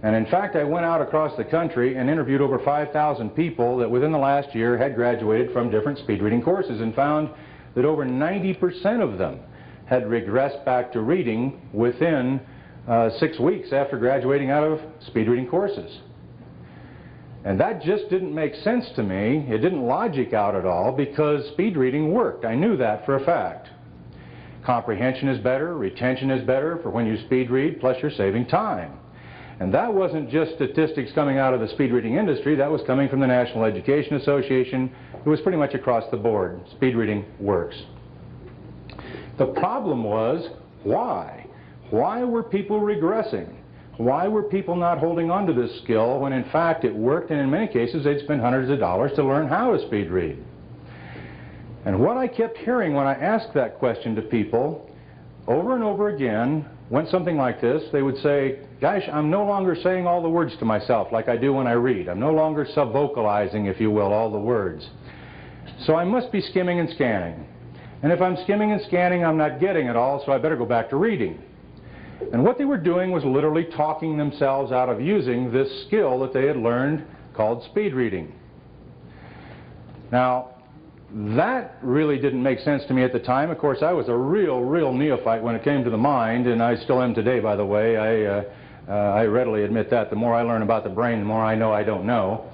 And in fact, I went out across the country and interviewed over 5,000 people that within the last year had graduated from different speed reading courses, and found that over 90% of them had regressed back to reading within 6 weeks after graduating out of speed reading courses. And that just didn't make sense to me. It didn't logic out at all, because speed reading worked. I knew that for a fact. Comprehension is better, retention is better for when you speed read, plus you're saving time. And that wasn't just statistics coming out of the speed reading industry, that was coming from the National Education Association. It was pretty much across the board. Speed reading works. The problem was, why? Why were people regressing? Why were people not holding on to this skill when in fact it worked, and in many cases they'd spend hundreds of dollars to learn how to speed read? And what I kept hearing when I asked that question to people over and over again went something like this. They would say, gosh, I'm no longer saying all the words to myself like I do when I read. I'm no longer sub-vocalizing, if you will, all the words. So I must be skimming and scanning. And if I'm skimming and scanning, I'm not getting it all, so I better go back to reading. And what they were doing was literally talking themselves out of using this skill that they had learned called speed reading. Now, that really didn't make sense to me at the time. Of course, I was a real neophyte when it came to the mind, and I still am today, by the way. I readily admit that. The more I learn about the brain, the more I know I don't know.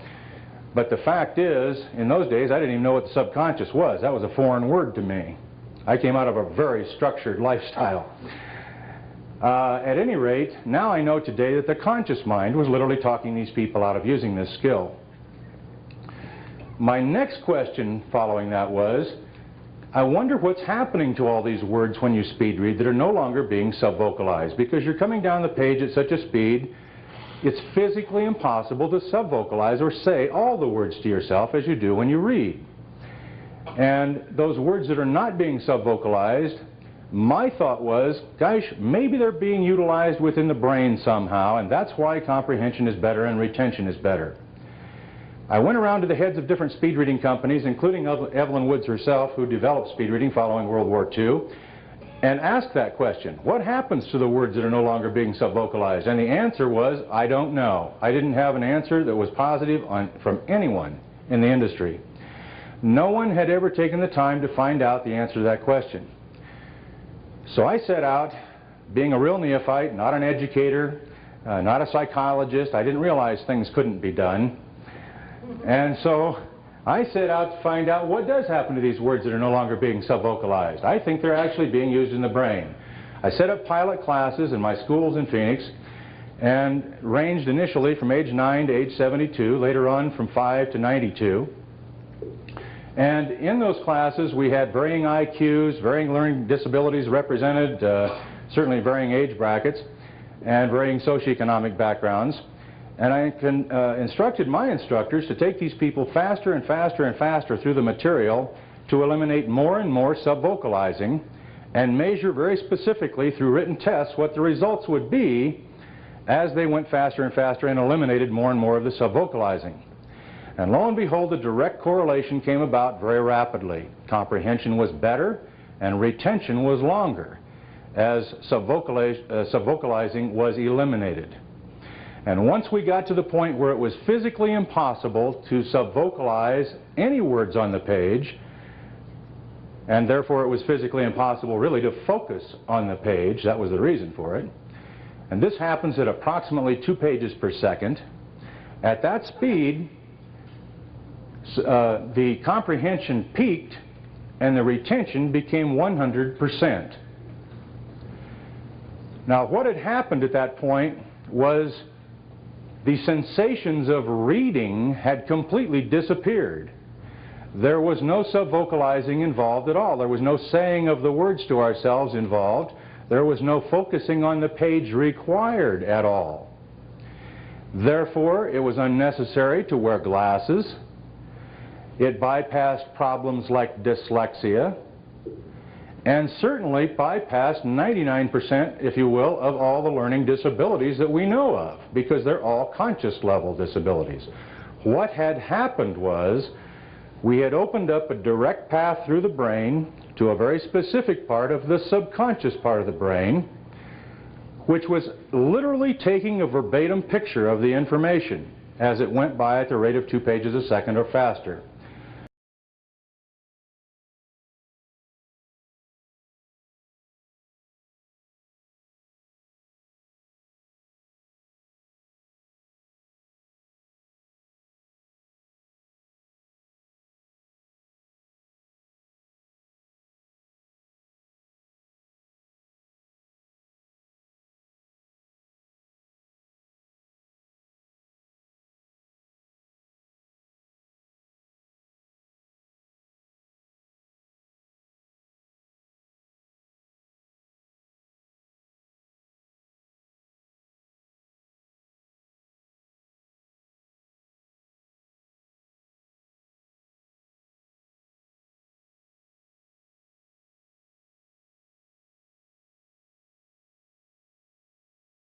But the fact is, in those days, I didn't even know what the subconscious was. That was a foreign word to me. I came out of a very structured lifestyle. At any rate, now I know today that the conscious mind was literally talking these people out of using this skill. My next question following that was, I wonder what's happening to all these words when you speed read that are no longer being sub-vocalized, because you're coming down the page at such a speed, it's physically impossible to sub-vocalize or say all the words to yourself as you do when you read. And those words that are not being sub-vocalized, my thought was, gosh, maybe they're being utilized within the brain somehow, and that's why comprehension is better and retention is better. I went around to the heads of different speed reading companies, including Evelyn Woods herself, who developed speed reading following World War II, and asked that question. What happens to the words that are no longer being sub-vocalized? And the answer was, I don't know. I didn't have an answer that was positive from anyone in the industry. No one had ever taken the time to find out the answer to that question. So I set out, being a real neophyte, not an educator, not a psychologist. I didn't realize things couldn't be done. And so I set out to find out what does happen to these words that are no longer being sub-vocalized. I think they're actually being used in the brain. I set up pilot classes in my schools in Phoenix, and ranged initially from age 9 to age 72, later on from 5 to 92. And in those classes we had varying IQs, varying learning disabilities represented, certainly varying age brackets, and varying socioeconomic backgrounds. And I instructed my instructors to take these people faster and faster and faster through the material to eliminate more and more sub-vocalizing, and measure very specifically through written tests what the results would be as they went faster and faster and eliminated more and more of the sub-vocalizing. And lo and behold, the direct correlation came about very rapidly. Comprehension was better and retention was longer as sub-vocalizing was eliminated. And once we got to the point where it was physically impossible to sub-vocalize any words on the page, and therefore it was physically impossible really to focus on the page, that was the reason for it, and this happens at approximately 2 pages per second, at that speed, the comprehension peaked and the retention became 100%. Now what had happened at that point was the sensations of reading had completely disappeared. There was no sub-vocalizing involved at all. There was no saying of the words to ourselves involved. There was no focusing on the page required at all. Therefore, it was unnecessary to wear glasses. It bypassed problems like dyslexia, and certainly bypassed 99%, if you will, of all the learning disabilities that we know of, because they're all conscious level disabilities. What had happened was we had opened up a direct path through the brain to a very specific part of the subconscious part of the brain, which was literally taking a verbatim picture of the information as it went by at the rate of 2 pages a second or faster.